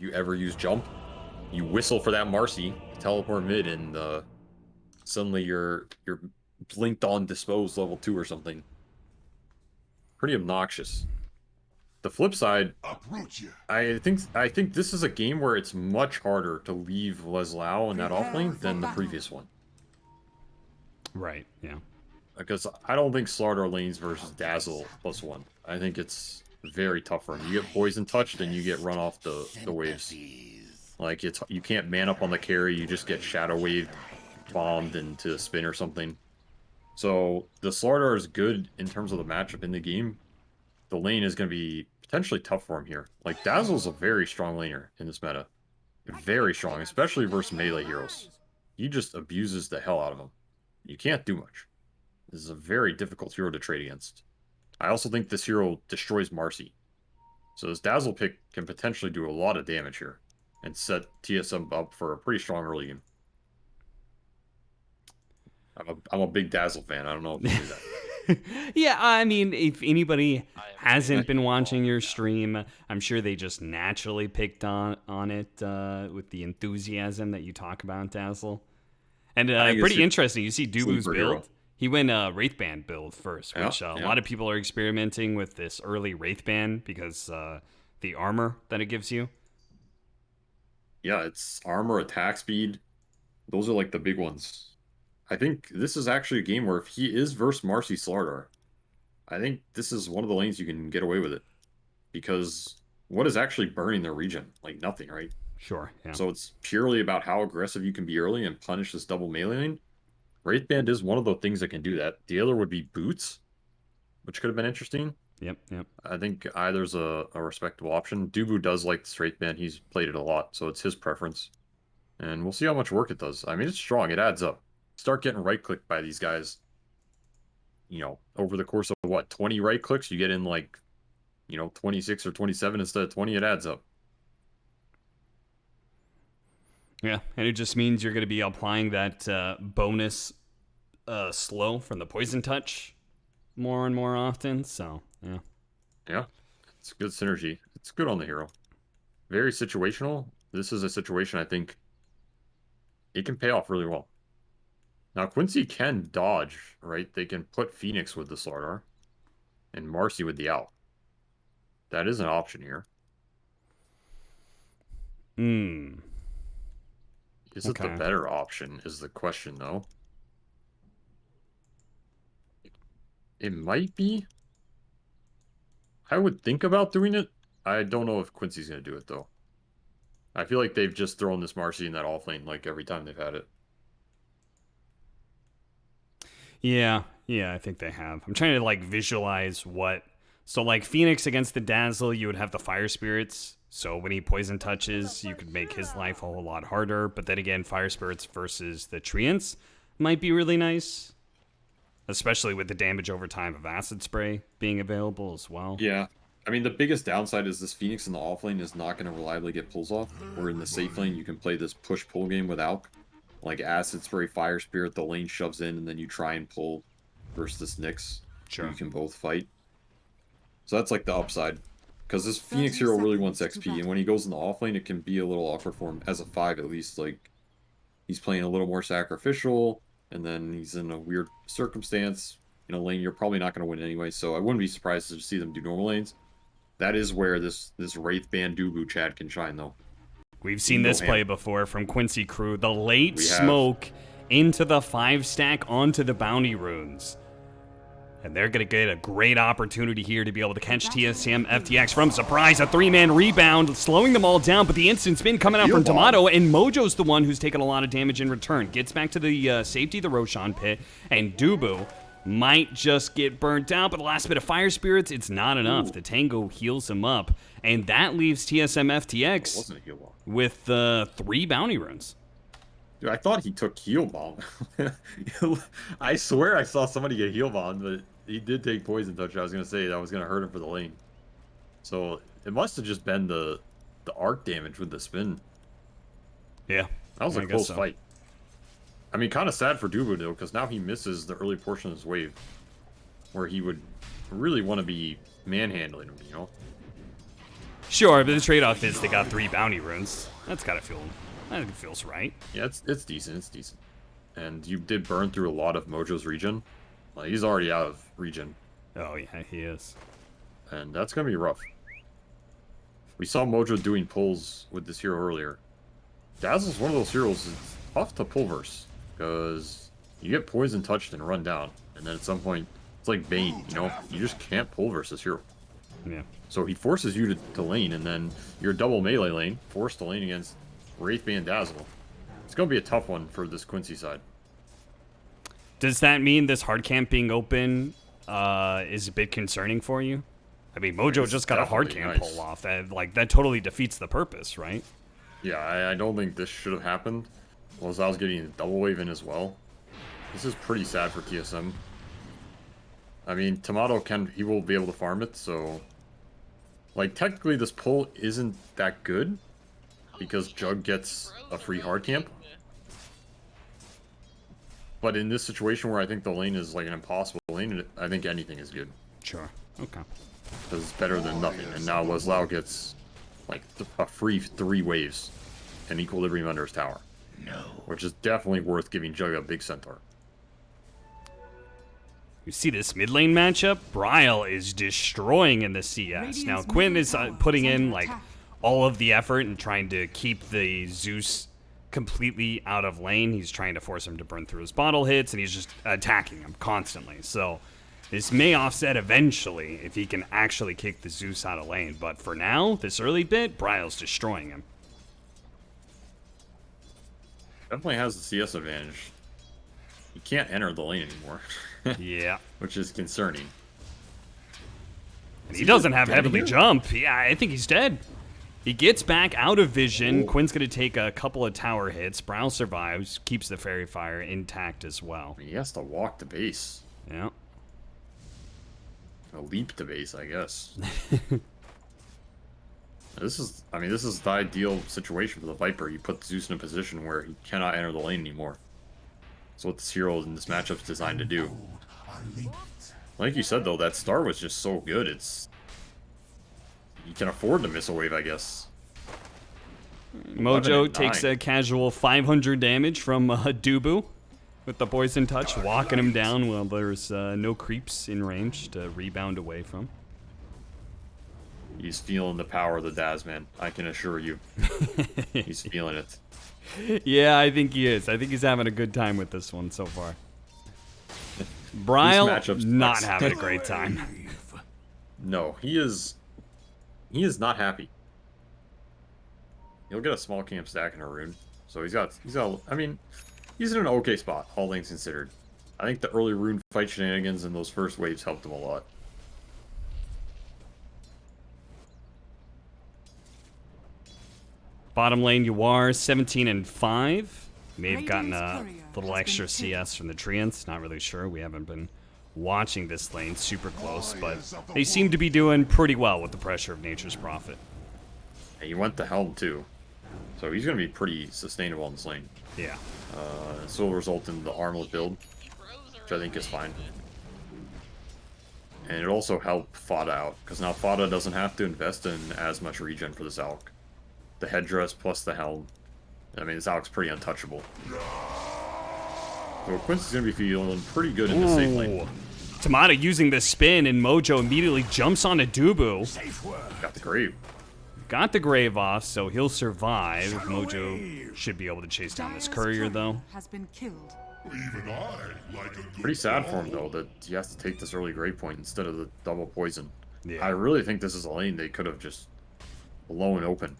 you ever use jump, you whistle for that Marcy, teleport mid, and suddenly you're blinked on dispose level 2 or something. Pretty obnoxious. The flip side, I think this is a game where it's much harder to leave Leslao in that offlane than the previous one. Right, yeah. Because I don't think Slardar lanes versus Dazzle +1. I think it's very tough for him. You get poison touched and you get run off the waves. Like, you can't man up on the carry, you just get shadow waved, bombed into a spin or something. So the Slardar is good in terms of the matchup in the game. The lane is going to be potentially tough for him here. Like, Dazzle's a very strong laner in this meta. Very strong, especially versus melee heroes. He just abuses the hell out of them. You can't do much. This is a very difficult hero to trade against. I also think this hero destroys Marcy. So this Dazzle pick can potentially do a lot of damage here and set TSM up for a pretty strong early game. I'm a big Dazzle fan. I don't know if you knew that. Yeah, I mean, if anybody hasn't been watching your stream, I'm sure they just naturally picked on it with the enthusiasm that you talk about, Dazzle. And pretty interesting. You see Dubu's build. He went Wraithband build first, which a lot of people are experimenting with this early Wraithband because the armor that it gives you. Yeah, it's armor, attack speed. Those are like the big ones. I think this is actually a game where if he is versus Marcy Slardar, I think this is one of the lanes you can get away with it. Because what is actually burning their region? Like nothing, right? Sure, yeah. So it's purely about how aggressive you can be early and punish this double melee lane. Wraithband is one of the things that can do that. The other would be Boots, which could have been interesting. Yep. I think either's a respectable option. Dubu does like this Wraithband. He's played it a lot, so it's his preference. And we'll see how much work it does. I mean, it's strong. It adds up. Start getting right-clicked by these guys. You know, over the course of, what, 20 right-clicks? You get in, like, 26 or 27 instead of 20. It adds up. Yeah, and it just means you're going to be applying that bonus slow from the poison touch more and more often, so, yeah. Yeah, it's good synergy. It's good on the hero. Very situational. This is a situation I think it can pay off really well. Now, Quincy can dodge, right? They can put Phoenix with the Slardar and Marcy with the Owl. That is an option here. Is it the better option is the question, though. It might be. I would think about doing it. I don't know if Quincy's going to do it, though. I feel like they've just thrown this Marcy in that offlane, like, every time they've had it. Yeah, I think they have. I'm trying to, like, visualize what... So, like, Phoenix against the Dazzle, you would have the Fire Spirits. So when he poison touches, you could make his life a whole lot harder. But then again, Fire Spirits versus the Treants might be really nice. Especially with the damage over time of Acid Spray being available as well. Yeah. I mean, the biggest downside is this Phoenix in the offlane is not going to reliably get pulls off. Where in the safe lane, you can play this push-pull game with Alk. Like Acid Spray, Fire Spirit, the lane shoves in, and then you try and pull versus this Nyx. Sure. You can both fight. So that's like the upside. Because this Phoenix hero really wants XP, and when he goes in the offlane, it can be a little awkward for him, as a 5 at least. Like, he's playing a little more sacrificial, and then he's in a weird circumstance in a lane you're probably not going to win anyway, so I wouldn't be surprised to see them do normal lanes. That is where this Wraithband Dubu Chad can shine, though. We've seen this play before from Quincy Crew. The late smoke into the 5-stack onto the bounty runes. And they're going to get a great opportunity here to be able to catch TSM FTX from surprise. A 3-man rebound, slowing them all down, but the instant spin coming out from Tomato, and Mojo's the one who's taken a lot of damage in return. Gets back to the safety of the Roshan pit, and Dubu might just get burnt out, but the last bit of Fire Spirits, it's not enough. The Tango heals him up, and that leaves TSM FTX with 3 bounty runes. Dude, I thought he took heal bomb. I swear I saw somebody get heal bomb, but he did take poison touch. I was gonna say that was gonna hurt him for the lane. So it must have just been the arc damage with the spin. Yeah, that was a close fight. I mean, kind of sad for Dubu though, because now he misses the early portion of his wave, where he would really want to be manhandling him, you know. Sure, but the trade-off is they got 3 bounty runes. That's gotta feel... I think it feels right. Yeah, it's decent. It's decent. And you did burn through a lot of Mojo's regen. Like, he's already out of regen. Oh, yeah, he is. And that's going to be rough. We saw Mojo doing pulls with this hero earlier. Dazzle's one of those heroes that's tough to pull verse. Because you get poison touched and run down. And then at some point, it's like Bane, you know? You just can't pull verse this hero. Yeah. So he forces you to lane, and then you're double melee lane, forced to lane against Wraithbane Dazzle. It's going to be a tough one for this Quincy side. Does that mean this hard camp being open is a bit concerning for you? I mean, Mojo just got a hard camp pull off. That totally defeats the purpose, right? Yeah, I don't think this should have happened. Lazelle's getting a double wave in as well. This is pretty sad for TSM. I mean, Tomato he will be able to farm it, so... Like, technically this pull isn't that good, because Jug gets a free hard camp. But in this situation where I think the lane is like an impossible lane, I think anything is good. Sure. Okay. Because it's better than nothing. And now Lazellew gets like a free 3 waves and equilibrium under his tower. No. Which is definitely worth giving Jug a big centaur. You see this mid lane matchup? Bryle is destroying in the CS. Now Quinn is putting in like all of the effort and trying to keep the Zeus completely out of lane. He's trying to force him to burn through his bottle hits, and he's just attacking him constantly. So this may offset eventually if he can actually kick the Zeus out of lane. But for now, this early bit, Bryle's destroying him. Definitely has the CS advantage. He can't enter the lane anymore. Yeah. Which is concerning. And he doesn't have heavily jump. Yeah, I think he's dead. He gets back out of vision. Ooh. Quinn's going to take a couple of tower hits. Bryle survives, keeps the Fairy Fire intact as well. He has to walk to base. Yeah. A leap to base, I guess. This is the ideal situation for the Viper. You put Zeus in a position where he cannot enter the lane anymore. That's what this hero in this matchup is designed to do. Like you said, though, that star was just so good. You can afford to miss a wave, I guess. Mojo takes a casual 500 damage from Dubu with the poison touch, walking him down while there's no creeps in range to rebound away from. He's feeling the power of the Daz, man. I can assure you. He's feeling it. Yeah, I think he is. I think he's having a good time with this one so far. Bryle not having a great time. No, he is not happy. He'll get a small camp stack in a rune. So he's got I mean, he's in an okay spot, all things considered. I think the early rune fight shenanigans and those first waves helped him a lot. Bottom lane, you are 17-5. May have gotten a little extra CS from the Treants. Not really sure. We haven't been watching this lane super close, but they seem to be doing pretty well with the pressure of Nature's Prophet. And he went to Helm too, so he's going to be pretty sustainable in this lane. Yeah. This will result in the armlet build, which I think is fine. And it also helped Fada out, because now Fada doesn't have to invest in as much regen for this Alc. The headdress plus the helm. I mean, this Alc's pretty untouchable. So Quincy's going to be feeling pretty good in the safe lane. Tomato using the spin, and Mojo immediately jumps onto Dubu. Got the grave. Got the grave off, so he'll survive. Mojo should be able to chase down this courier, though. Pretty sad for him, though, that he has to take this early grave point instead of the double poison. Yeah. I really think this is a lane they could have just blown open.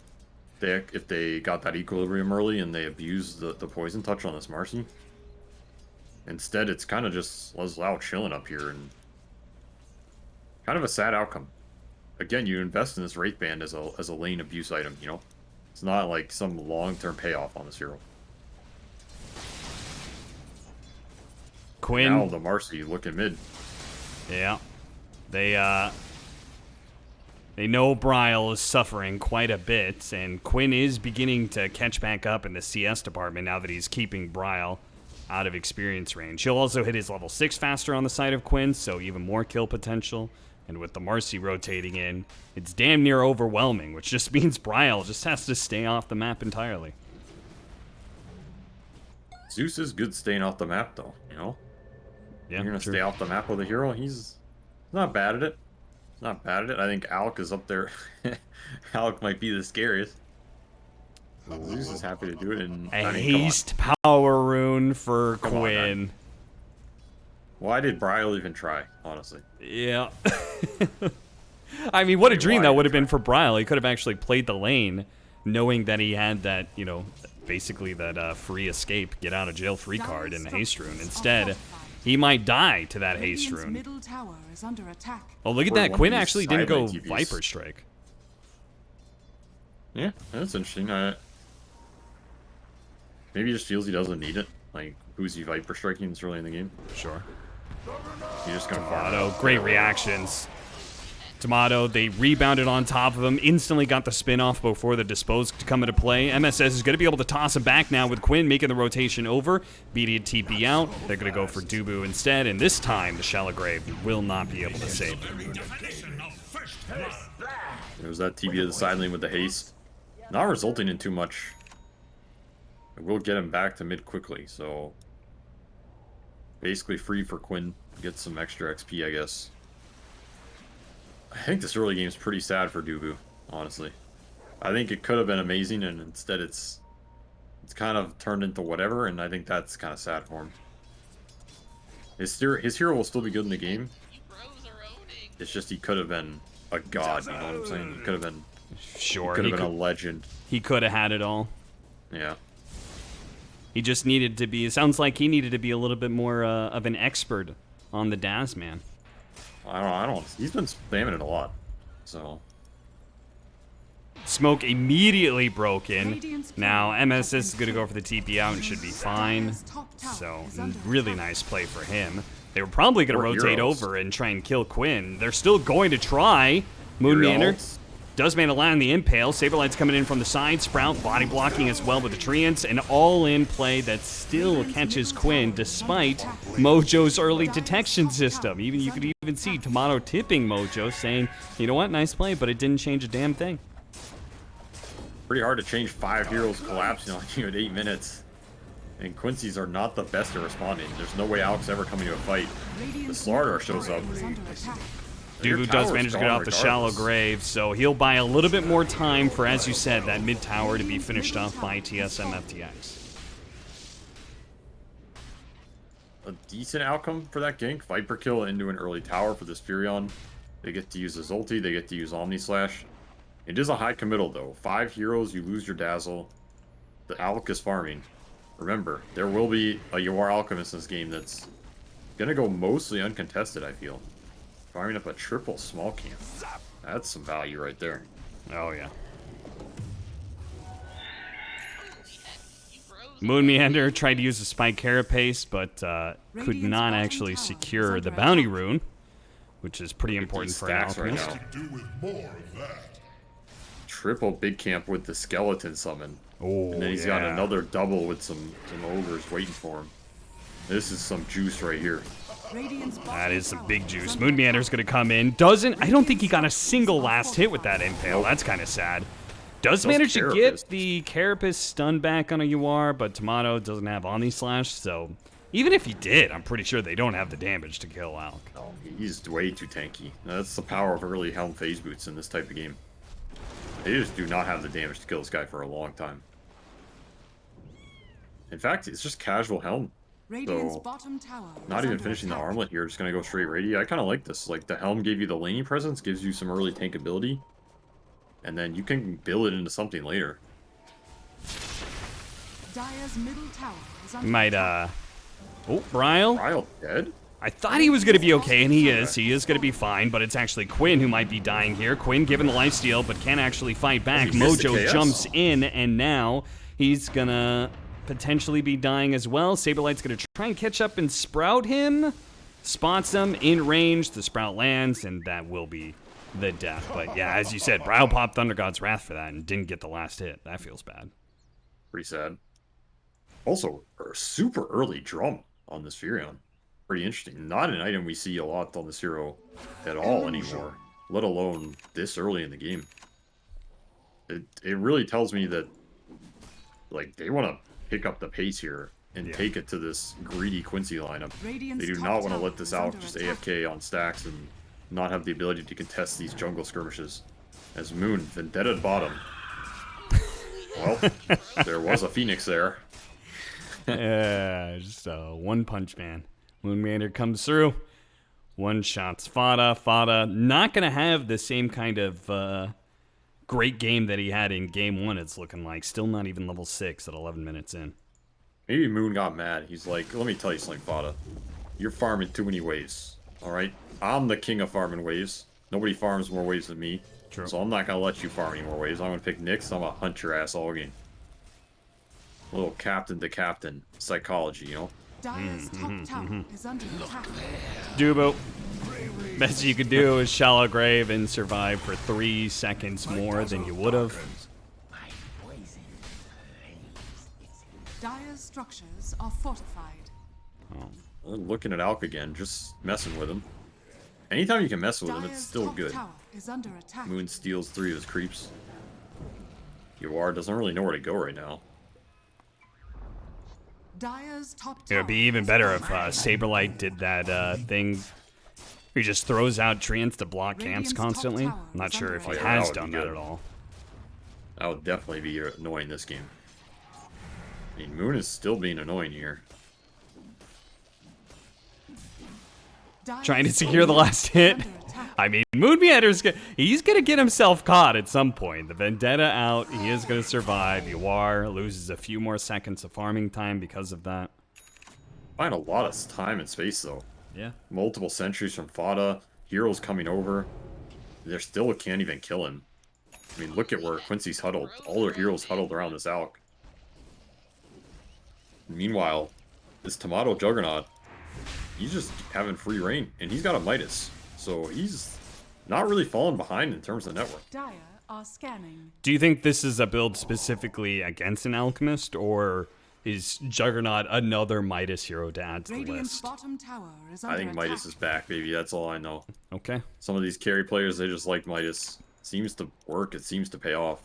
If they got that equilibrium early and they abused the poison touch on this Marcy. Instead, it's kind of just Lazellew chilling up here, and kind of a sad outcome. Again, you invest in this Wraith Band as a lane abuse item, you know? It's not like some long-term payoff on this hero. Quinn. Now the Marcy looking mid. Yeah. They know Bryle is suffering quite a bit, and Quinn is beginning to catch back up in the CS department now that he's keeping Bryle out of experience range. He'll also hit his level 6 faster on the side of Quinn, so even more kill potential And with the Marcy rotating in, it's damn near overwhelming, which just means Bryle just has to stay off the map entirely. Zeus is good staying off the map, though, you know? Yeah, You're going to true. stay off the map with a hero. He's not bad at it. Not bad at it. I think Alec is up there. Alec might be the scariest. Zeus is happy to do it. And A I mean, haste power rune for Quinn. Why did Bryle even try, honestly? Yeah. I mean, what a dream that would have been for Bryle. He could have actually played the lane knowing that he had that, you know, basically that free escape, get out of jail free card in the haste rune. Instead, he might die to that haste rune. Oh, look at that. Quinn actually didn't go Viper Strike. Yeah, that's interesting. Maybe he just feels he doesn't need it. Like, who's he Viper Striking this early in the game? Sure. He's just going to Tomato, great reactions. Tomato, they rebounded on top of him, instantly got the spin off before the dispose to come into play. MSS is going to be able to toss him back now with Quinn making the rotation over. BD TP out. They're going to go for Dubu instead, and this time the Shallow Grave will not be able to save him. There's that TP to the side lane with the haste. Not resulting in too much. It will get him back to mid quickly, so basically free for Quinn to get some extra XP, I guess. I think this early game is pretty sad for Dubu, honestly. I think it could have been amazing, and instead it's kind of turned into whatever, and I think that's kind of sad for him. His hero will still be good in the game. It's just he could have been a god, you know what I'm saying? He could have been... Sure. He could have been a legend. He could have had it all. Yeah. He just needed to be... It sounds like he needed to be a little bit more of an expert on the Daz, man. I don't... He's been spamming it a lot, so... Smoke immediately broke in. Now, MSS is going to go for the TP out and should be fine. So, really nice play for him. They were probably going to rotate over and try and kill Quinn. They're still going to try. Moonmeander does manage to land the Impale. Saberlight's coming in from the side. Sprout body blocking as well with the Treants. An all-in play that still catches Quinn despite Mojo's early detection system. You could even see Tomato tipping Mojo saying, you know what, nice play, but it didn't change a damn thing. Pretty hard to change 5 heroes collapsing on you at 8 minutes. And Quincy's are not the best at responding. There's no way Alex ever coming to a fight. The Slardar shows up. Dubu does manage to get out the Shallow Grave, so he'll buy a little bit more time for, as you said, that mid tower to be finished off by TSM FTX. A decent outcome for that gank. Viper kill into an early tower for this Furion. They get to use his ulti, they get to use Omni Slash. It is a high committal though. 5 heroes, you lose your Dazzle. The Alec is farming. Remember, there will be a Yawar Alchemist in this game that's gonna go mostly uncontested, I feel. Farming up a triple small camp. That's some value right there. Oh yeah. Moonmeander tried to use a Spike Carapace, but could not actually secure the Bounty Rune, which is pretty important for an Alchemist. Right, triple big camp with the skeleton summon. Oh, and then he's got another double with some ogres waiting for him. This is some juice right here. That is some big juice. Moonmeander's going to come in. I don't think he got a single last hit with that Impale. That's kind of sad. Does manage to get the Carapace stun back on a UR, but Tomato doesn't have Omni Slash, so even if he did, I'm pretty sure they don't have the damage to kill Alec. No, he's way too tanky. That's the power of early Helm phase boots in this type of game. They just do not have the damage to kill this guy for a long time. In fact, it's just casual Helm. So, not even finishing the armlet here, just gonna go straight Radi. I kind of like this. Like, the Helm gave you the laning presence, gives you some early tank ability, and then you can build it into something later. Might, oh, Bryle? Bryle dead? I thought he was going to be okay, and he is. He is going to be fine, but it's actually Quinn who might be dying here. Quinn given the lifesteal, but can't actually fight back. Mojo jumps in, and now he's going to potentially be dying as well. Saberlight's going to try and catch up and Sprout him. Spots him in range. The Sprout lands, and that will be the death. But yeah, as you said, Bryle popped Thunder God's Wrath for that and didn't get the last hit. That feels bad. Pretty sad. Also, a super early drum on this Furion. pretty interesting. Not an item we see a lot on this hero at all anymore, let alone this early in the game. It really tells me that, like, they want to pick up the pace here and take it to this greedy Quincy lineup. They do not want to let this out just AFK on stacks and not have the ability to contest these jungle skirmishes. As Moon, Vendetta at bottom. Well, there was a Phoenix there. Yeah, just a one-punch man. Moonmander comes through. One shots Fada. Fada not going to have the same kind of great game that he had in game 1, it's looking like. Still not even level 6 at 11 minutes in. Maybe Moon got mad. He's like, let me tell you something, Fada. You're farming too many waves. Alright? I'm the king of farming waves. Nobody farms more waves than me. True. So I'm not going to let you farm any more waves. I'm going to pick Nyx. I'm going to hunt your ass all game. A little captain to captain psychology, you know? Dire's top tower is under attack. Dubo. Best you could do is shallow grave and survive for 3 seconds more than you would have. Dire's structures are fortified. Oh. Looking at Alk again, just messing with him. Anytime you can mess with him, it's Dire's still top good. tower is under attack. Moon steals 3 of his creeps. Yuar doesn't really know where to go right now. Dire's top It tower would be even is better under if attack. Saberlight did that thing. He just throws out treants to block camps Radiant's top constantly. tower I'm not is sure under if he attack. that has would be done that good. at all. That would definitely be annoying this game. I mean, Moon is still being annoying here. Dire's Trying to top secure the tower last is hit. under attack. I mean, Moonmeander's he's gonna get himself caught at some point. The Vendetta out, he is gonna survive. Yuar loses a few more seconds of farming time because of that. Find a lot of time and space though. Yeah. Multiple sentries from Fada, heroes coming over. They still can't even kill him. I mean, look at where Quincy's huddled. All their heroes huddled around this Alk. Meanwhile, this Tomato Juggernaut, he's just having free reign, and he's got a Midas. So he's not really falling behind in terms of network. Dire are scanning. Do you think this is a build specifically against an alchemist, or is Juggernaut another Midas hero to add to the Radiant's list? bottom tower is under I think attack. Midas is back, baby. That's all I know. Okay. Some of these carry players, they just like Midas. Seems to work. It seems to pay off.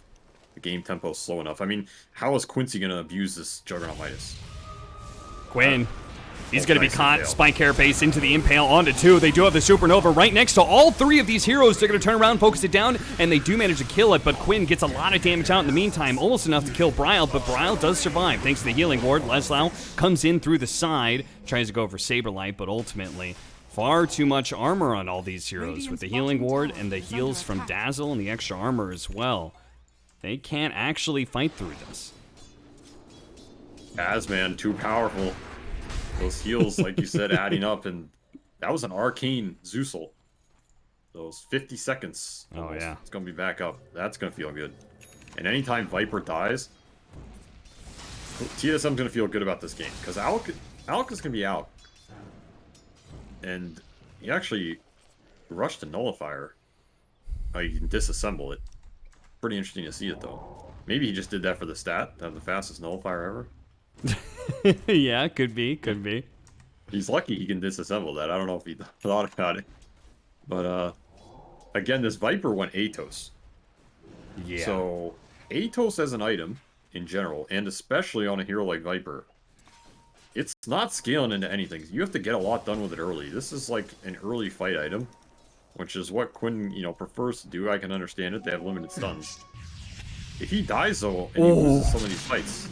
The game tempo's slow enough. I mean, how is Quincy going to abuse this Juggernaut Midas? Quinn. He's going to be nice caught. impale. Spike Carapace into the impale onto 2. They do have the Supernova right next to all 3 of these heroes. They're going to turn around, focus it down, and they do manage to kill it. But Quinn gets a lot of damage out in the meantime. Almost enough to kill Bryle, but Bryle does survive thanks to the healing ward. Leslau comes in through the side, tries to go for Saberlight, but ultimately far too much armor on all these heroes with the healing ward and the heals from Dazzle and the extra armor as well. They can't actually fight through this. Asman, too powerful. Those heals, like you said, adding up, and that was an arcane Zeusel. Those 50 seconds. Oh, almost. yeah. It's going to be back up. That's going to feel good. And anytime Viper dies, TSM's going to feel good about this game. Because Alk is going to be out. And he actually rushed to Nullifier. Oh, you can disassemble it. Pretty interesting to see it, though. Maybe he just did that for the stat, to have the fastest Nullifier ever. Yeah, could be. He's lucky he can disassemble that. I don't know if he thought about it. But, again, this Viper went Atos. Yeah. So, Atos as an item, in general, and especially on a hero like Viper, it's not scaling into anything. You have to get a lot done with it early. This is like an early fight item, which is what Quinn, prefers to do. I can understand it. They have limited stuns. If he dies, though, and he loses some of these fights...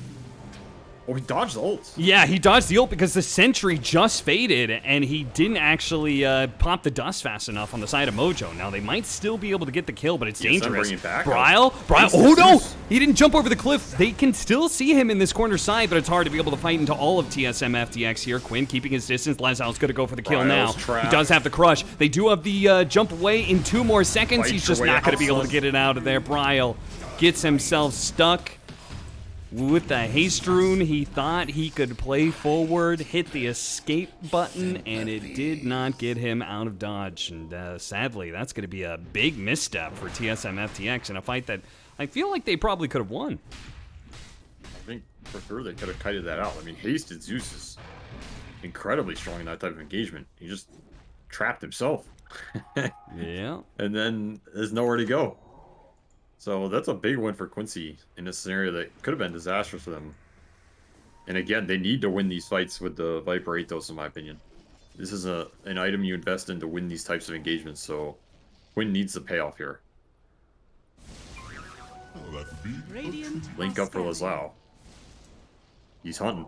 Oh, he dodged the ult. Yeah, he dodged the ult because the sentry just faded, and he didn't actually pop the dust fast enough on the side of Mojo. Now, they might still be able to get the kill, but it's dangerous. bringing it back. Bryle? Oh, no! He didn't jump over the cliff. They can still see him in this corner side, but it's hard to be able to fight into all of TSM FTX here. Quinn keeping his distance. Lazal's going to go for the kill now. Trapped. He does have the crush. They do have the jump away in 2 more seconds. Fight He's your just way not going to out, be able to son. get it out of there. Bryle gets himself stuck. With the haste rune, he thought he could play forward, hit the escape button, and it did not get him out of dodge. And sadly, that's going to be a big misstep for TSM FTX in a fight that I feel like they probably could have won. I think for sure they could have kited that out. I mean, hasted Zeus is incredibly strong in that type of engagement. He just trapped himself. Yeah. And then there's nowhere to go. So that's a big win for Quincy in a scenario that could have been disastrous for them. And again, they need to win these fights with the Viper Athos, in my opinion. This is an item you invest in to win these types of engagements, so Quinn needs the payoff here. Radiant Link are up for scanning. Lazao. He's hunting.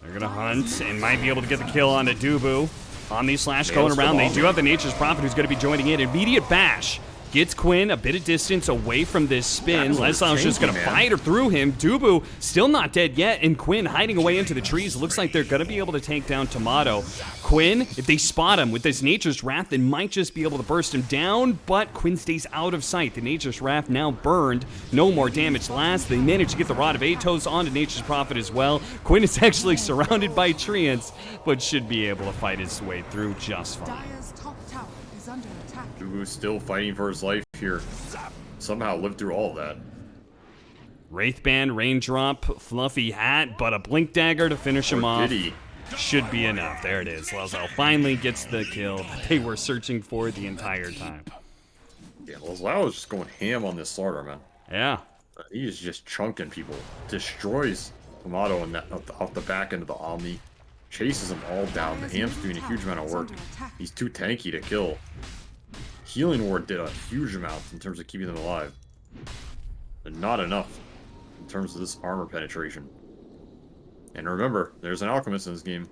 They're gonna hunt and might be able to get the kill onto Dubu. Omni Slash Nails going around. the They ball. do have the Nature's Prophet who's gonna be joining in. Immediate bash. Gets Quinn a bit of distance away from this spin. That was Leslau's just gonna janky, man. fight her through him. Dubu still not dead yet, and Quinn hiding away into the trees. Looks like they're gonna be able to take down Tomato. Quinn, if they spot him with this Nature's Wrath, they might just be able to burst him down, but Quinn stays out of sight. The Nature's Wrath now burned. No more damage last. They managed to get the Rod of Atos onto Nature's Prophet as well. Quinn is actually surrounded by treants, but should be able to fight his way through just fine. Dire's top tower is under attack. Dubu's still fighting for his life here. Somehow lived through all of that. Wraithband, Raindrop, Fluffy Hat, but a Blink Dagger to finish him Or off. did he? Should be enough. There it is. Lazao finally gets the kill that they were searching for the entire time. Yeah, Lazao is just going ham on this Slardar, man. Yeah. He is just chunking people. Destroys Tomato and off the back end of the Omni. Chases them all down. The Ham's doing a huge amount of work. He's too tanky to kill. Healing Ward did a huge amount in terms of keeping them alive. But not enough in terms of this armor penetration. And remember, there's an Alchemist in this game.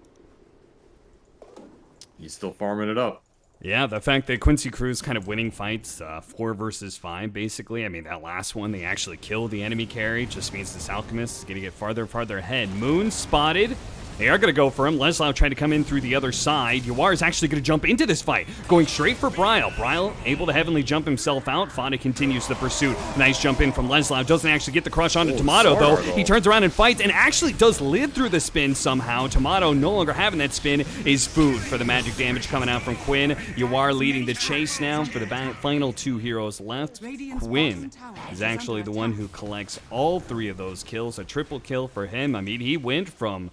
He's still farming it up. Yeah, the fact that Quincy Crew's kind of winning fights, 4 versus 5, basically. I mean, that last one, they actually killed the enemy carry. Just means this Alchemist is going to get farther and farther ahead. Moon spotted. They are going to go for him. Leslau trying to come in through the other side. Yawar is actually going to jump into this fight, going straight for Bryle. Bryle able to heavenly jump himself out. Fada continues the pursuit. Nice jump in from Leslau. Doesn't actually get the crush onto Tomato, though. He turns around and fights and actually does live through the spin somehow. Tomato no longer having that spin is food for the magic damage coming out from Quinn. Yawar leading the chase now for the final 2 heroes left. Quinn is actually the one who collects all 3 of those kills. A triple kill for him. I mean, he went from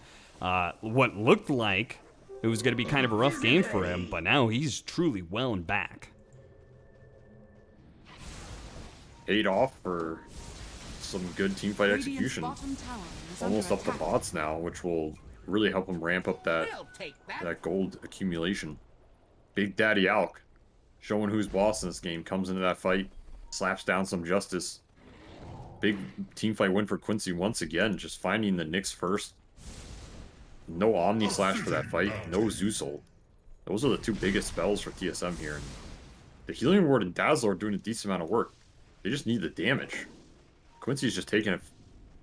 what looked like it was going to be kind of a rough game for him, but now he's truly well and back. Paid off for some good teamfight Radiant's execution. bottom tower is Almost under up to attack. bots now, which will really help him ramp up that gold accumulation. Big Daddy Alk, showing who's boss in this game, comes into that fight, slaps down some justice. Big teamfight win for Quincy once again, just finding the Nyx first. No Omni Slash for that fight, no Zeus ult. Those are the 2 biggest spells for TSM here. And the Healing Ward and Dazzler are doing a decent amount of work. They just need the damage. Quincy's just taking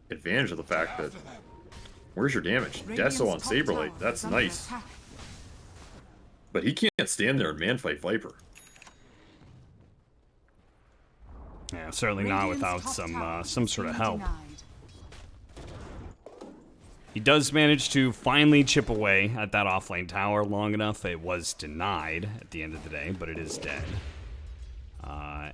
advantage of the fact that, where's your damage? Radiant's Deso on top Saberlight, tower that's is under nice. attack. But he can't stand there and man-fight Viper. Yeah, certainly not Radiant's without top some tower some is sort of being help. denied. He does manage to finally chip away at that offlane tower long enough. It was denied at the end of the day, but it is dead.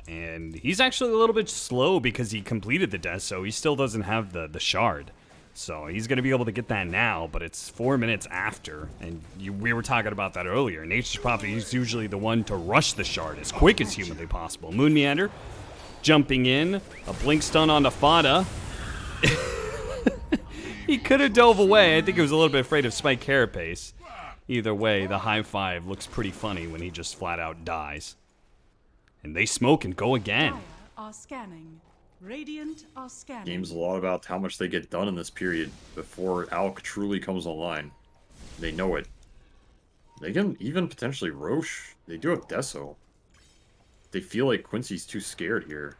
And he's actually a little bit slow because he completed the death, so he still doesn't have the shard. So he's going to be able to get that now, but it's 4 minutes after. And we were talking about that earlier. Nature's Prophet is usually the one to rush the shard as quick as humanly possible. Moon Meander jumping in. A blink stun onto Fada. He could have dove away. I think he was a little bit afraid of Spike Carapace. Either way, the high five looks pretty funny when he just flat out dies. And they smoke and go again. Dire are scanning. Radiant are scanning. Game's a lot about how much they get done in this period before Alk truly comes online. They know it. They can even potentially Roche. They do have Deso. They feel like Quincy's too scared here.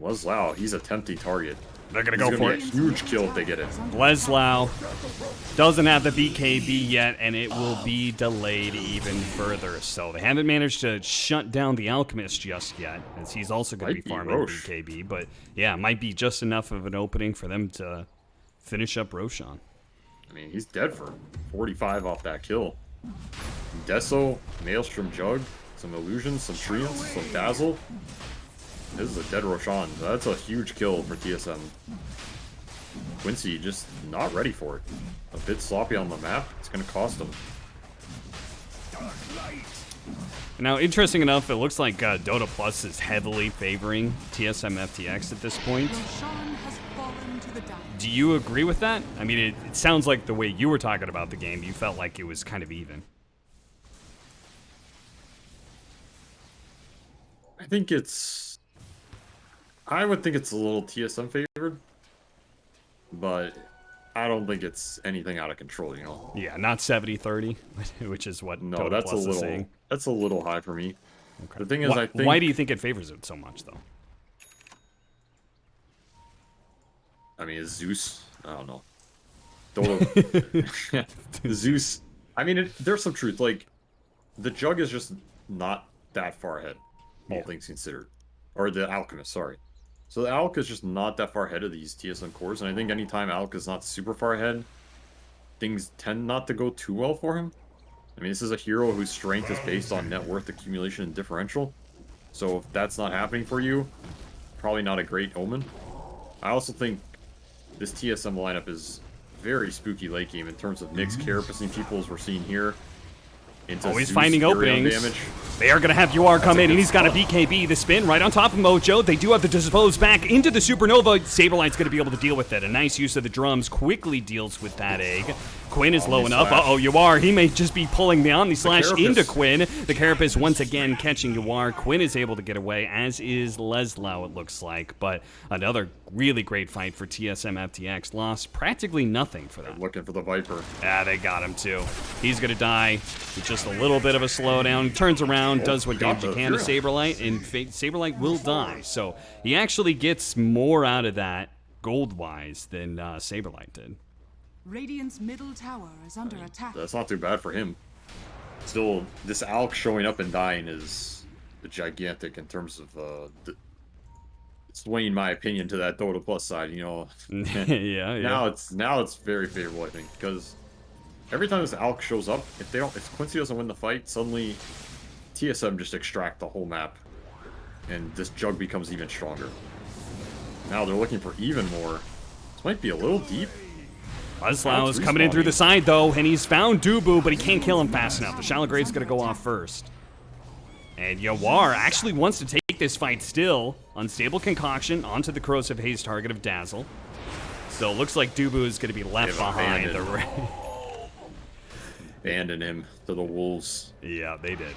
Leslau, he's a tempting target. They're going to He's go gonna for be it. a huge kill if they get it. Leslau doesn't have the BKB yet, and it will be delayed even further. So they haven't managed to shut down the Alchemist just yet, as he's also going to Might be be farming Roche. BKB. But yeah, might be just enough of an opening for them to finish up Roshan. I mean, he's dead for 45 off that kill. Deso, Maelstrom Jug, some Illusions, some Treants, some Dazzle. This is a dead Roshan. That's a huge kill for TSM. Quincy just not ready for it. A bit sloppy on the map. It's going to cost him. Now, interesting enough, it looks like Dota Plus is heavily favoring TSM FTX at this point. Roshan has fallen to the down. Do you agree with that? I mean, it sounds like the way you were talking about the game, you felt like it was kind of even. I would think it's a little TSM favored, but I don't think it's anything out of control, you know? Yeah, not 70-30, which is what No, Dota Plus is saying. That's a little high for me. Okay. The thing is, why do you think it favors it so much, though? I mean, it's Zeus. I don't know. Dota. Zeus. I mean, there's some truth. Like, the Jug is just not that far ahead, all things considered. Or the Alchemist, sorry. So the Alk is just not that far ahead of these TSM cores, and I think anytime Alk is not super far ahead, things tend not to go too well for him. I mean, this is a hero whose strength is based on net worth accumulation and differential. So if that's not happening for you, probably not a great omen. I also think this TSM lineup is very spooky late game in terms of Nyx carapacing people, as we're seeing here. Always Zeus, finding openings. Damage. They are going to have UR come in, and he's got a BKB. The spin right on top of Mojo. They do have the dispose back into the Supernova. Saberlight's going to be able to deal with it. A nice use of the drums quickly deals with that egg. Quinn is low enough. Uh-oh, UR. He may just be pulling the Omni-Slash into Quinn. The Carapace once again catching UR. Quinn is able to get away, as is Leslau, it looks like. But another really great fight for TSM FTX. Lost practically nothing for that. Looking for the Viper. Yeah, they got him too. He's going to die with just a little bit of a slowdown. Turns around, does what damage he can to Saberlight, and Saberlight will die. So he actually gets more out of that gold-wise than Saberlight did. Radiant's middle tower is under attack. That's not too bad for him. Still, this Alk showing up and dying is gigantic in terms of swaying my opinion to that Dota Plus side, you know. yeah. Now it's very favorable, I think, because every time this Alk shows up, if Quincy doesn't win the fight, suddenly TSM just extract the whole map, and this Jug becomes even stronger. Now they're looking for even more. This might be a little deep. Leslau is coming in through the side, though, and he's found Dubu, but he can't kill him fast enough. The Shallow Grave's going to go off first. And Yawar actually wants to take this fight still. Unstable Concoction onto the Corrosive Haze target of Dazzle. So it looks like Dubu is going to be left behind. Abandon him to the wolves. Yeah, they did.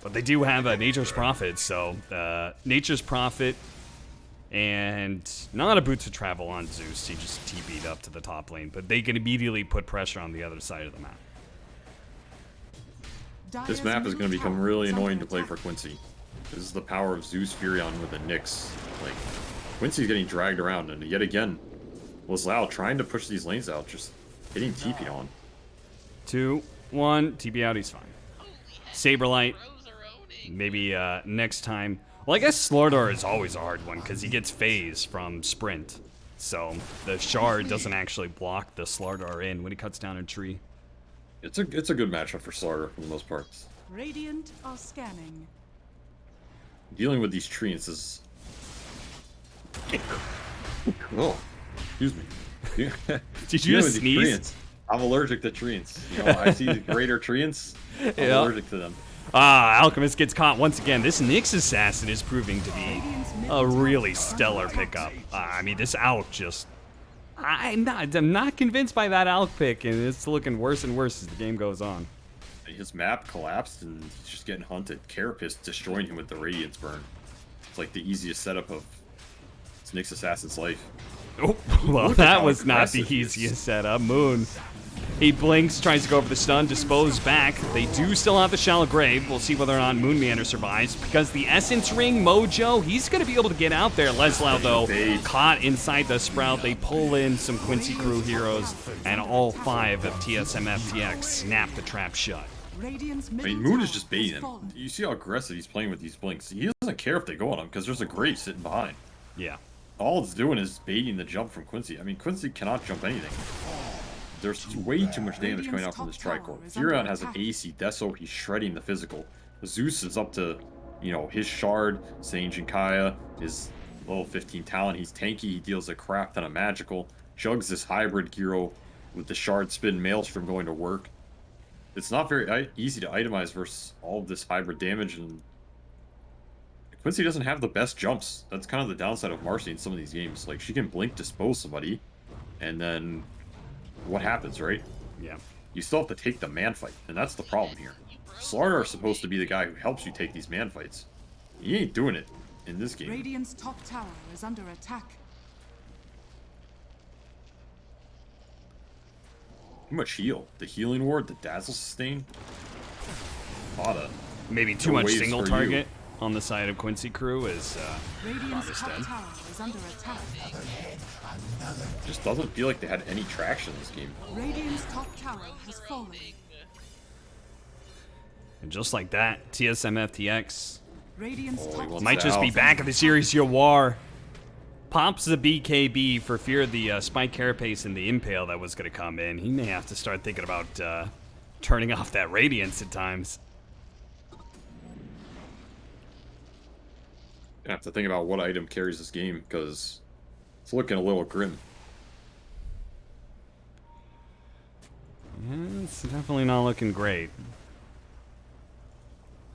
But they do have Nature's Prophet, so Nature's Prophet and not a Boots of Travel on Zeus. He just TP'd up to the top lane, but they can immediately put pressure on the other side of the map. This map is going to become really annoying to play for Quincy. This is the power of Zeus Furion with the Nyx. Like, Quincy's getting dragged around, and yet again, Leslau trying to push these lanes out, just getting TP on. 2, 1, TP out, he's fine. Saberlight. Maybe next time. Well, I guess Slardar is always a hard one because he gets phase from sprint. So the shard doesn't actually block the Slardar in when he cuts down a tree. It's a good matchup for Slardar for the most part. Radiant are scanning. Dealing with these treants is... Oh, excuse me. Did you just sneeze? I'm allergic to treants. You know, I see greater treants. I'm allergic to them. Alchemist gets caught once again. This Nyx Assassin is proving to be a really stellar pickup. I mean, this Alk just... I'm not convinced by that Alk pick, and it's looking worse and worse as the game goes on. His map collapsed, and he's just getting hunted. Carapace destroying him with the Radiance Burn. It's like the easiest setup of Nyx Assassin's life. Oh, well, that was not the easiest setup. Moon. He blinks, tries to go over the stun, dispose back. They do still have the Shallow Grave. We'll see whether or not Moon Meander survives. Because the Essence Ring, Mojo, he's going to be able to get out there. Leslau, though, caught inside the Sprout. They pull in some Quincy crew heroes, and all 5 of TSM FTX snap the trap shut. I mean, Moon is just baiting him. You see how aggressive he's playing with these blinks. He doesn't care if they go on him, because there's a Grave sitting behind. Yeah. All it's doing is baiting the jump from Quincy. I mean, Quincy cannot jump anything. There's way too much damage coming out from this Tricore. Furion has an AC Deso, he's shredding the physical. Zeus is up to you know, his shard, Sage and Kaya, his level 15 talent, he's tanky, he deals a crap ton of magical. Jugs this hybrid hero with the shard spin maelstrom going to work. It's not very easy to itemize versus all of this hybrid damage, and Quincy doesn't have the best jumps. That's kind of the downside of Marcy in some of these games. Like, she can blink dispose somebody, and then what happens, right? Yeah. You still have to take the man fight, and that's the problem here. Slardar is supposed to be the guy who helps you take these man fights. He ain't doing it in this game. Radiant's top tower is under attack. Too much heal. The healing ward, the dazzle sustain. Fada. Maybe too much single target on the side of Quincy crew is Radiant's top tower is under attack. Just doesn't feel like they had any traction in this game. Radiant's top tower has fallen. And just like that, TSM FTX Radiant's top might just be back in the series. Yawar pops the BKB for fear of the Spike Carapace and the Impale that was going to come in. He may have to start thinking about turning off that Radiance at times. I have to think about what item carries this game, because it's looking a little grim. Yeah, it's definitely not looking great.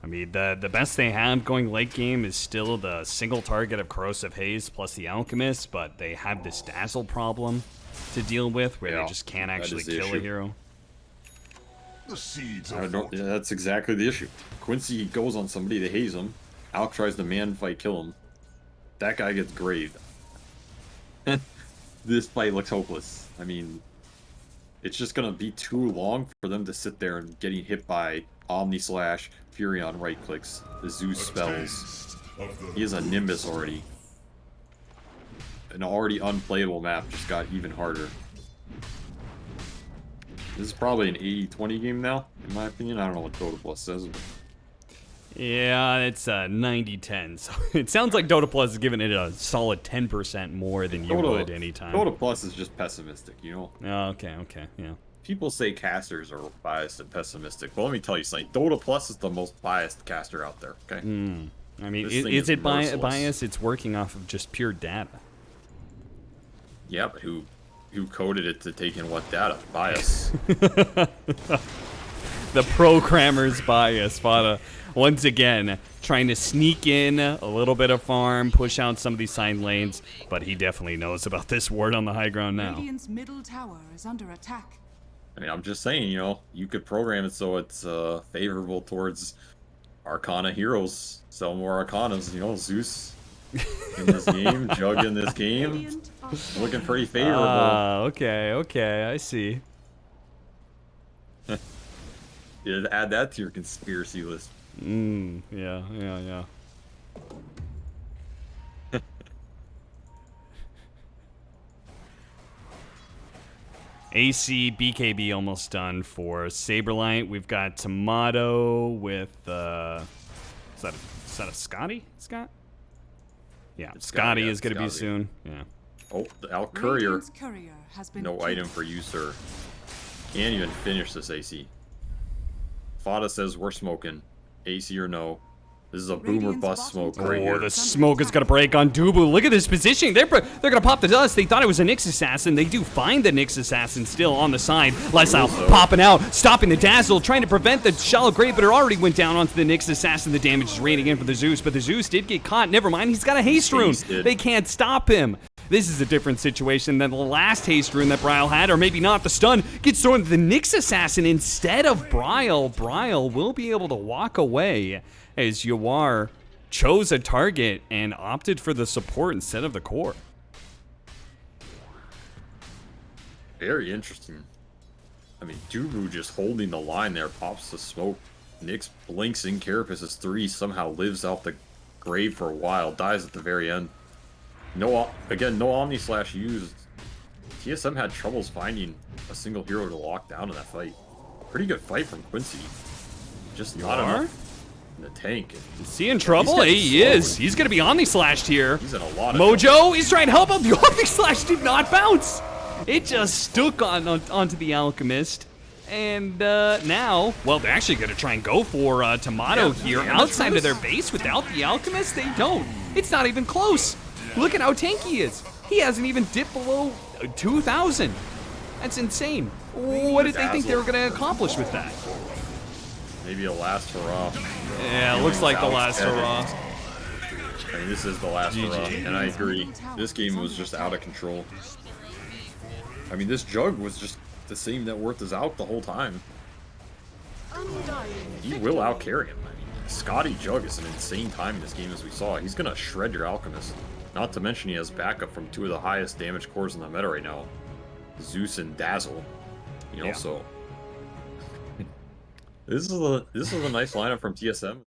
I mean, the best they have going late game is still the single target of Corrosive Haze plus the Alchemist, but they have this Dazzle problem to deal with where they just can't actually kill a hero. The seeds that's exactly the issue. Quincy goes on somebody to haze him. Alk tries to man fight kill him. That guy gets graved. This fight looks hopeless. I mean, it's just gonna be too long for them to sit there and getting hit by Omni Slash, Furion right clicks, the Zeus spells. He has a Nimbus already. An already unplayable map just got even harder. This is probably an 80-20 game now, in my opinion. I don't know what Dota Plus says. Yeah, it's 90-10, so it sounds like Dota Plus is giving it a solid 10% more than you would anytime. Dota Plus is just pessimistic, you know? Oh, okay, yeah. People say casters are biased and pessimistic. Well, let me tell you something. Dota Plus is the most biased caster out there, okay? I mean, is it bias? It's working off of just pure data. Yeah, but who coded it to take in what data? Bias. The programmer's bias, Fada. Once again, trying to sneak in a little bit of farm, push out some of these side lanes, but he definitely knows about this ward on the high ground now. Radiant's middle tower is under attack. I mean, I'm just saying, you know, you could program it so it's favorable towards Arcana heroes. Sell more Arcanas, you know, Zeus in this game, Jug in this game. Looking pretty favorable. Okay, I see. Yeah, add that to your conspiracy list. Yeah. AC, BKB almost done for Saberlight. We've got Tomato with, is that a Scotty, Scott? Yeah, Scotty is going to be soon. Yeah. Oh, the Alk Courier. Radiant's courier has been No killed. item for you, sir. Can't even finish this AC. Fada says we're smoking. AC or no. This is a boomer bust smoke right here. The smoke is going to break on Dubu. Look at this positioning. They're going to pop the dust. They thought it was a Nyx Assassin. They do find the Nyx Assassin still on the side. Lesau popping out, stopping the Dazzle, trying to prevent the Shallow Grave, but it already went down onto the Nyx Assassin. The damage is raining in for the Zeus, but the Zeus did get caught. Never mind, he's got a haste rune. They can't stop him. This is a different situation than the last haste rune that Bryle had, or maybe not. The stun gets thrown to the Nyx Assassin instead of Bryle. Bryle will be able to walk away as Yawar chose a target and opted for the support instead of the core. Very interesting. I mean, Dubu just holding the line there, pops the smoke. Nyx blinks in Carapace's 3, somehow lives out the grave for a while, dies at the very end. No Omni Slash used. TSM had troubles finding a single hero to lock down in that fight. Pretty good fight from Quincy. Just not enough in the tank. Is he in trouble? He is. He's going to be Omni Slashed here. He's in a lot of Mojo is trying to help him. The Omni Slash did not bounce. It just stuck onto the Alchemist. And now, well, they're actually going to try and go for Tomato here outside of their base. Without the Alchemist, they don't. It's not even close. Look at how tanky he is. He hasn't even dipped below 2,000. That's insane. What did they think they were going to accomplish with that? Maybe a last hurrah. Yeah, it looks like the last hurrah. I mean, this is the last hurrah, and I agree. This game was just out of control. I mean, this Jug was just the same net worth as out the whole time. He will out-carry him. I mean, Scotty Jug is an insane time in this game, as we saw. He's going to shred your Alchemist. Not to mention he has backup from two of the highest damage cores in the meta right now. Zeus and Dazzle. You know, so... This is a nice lineup from TSM.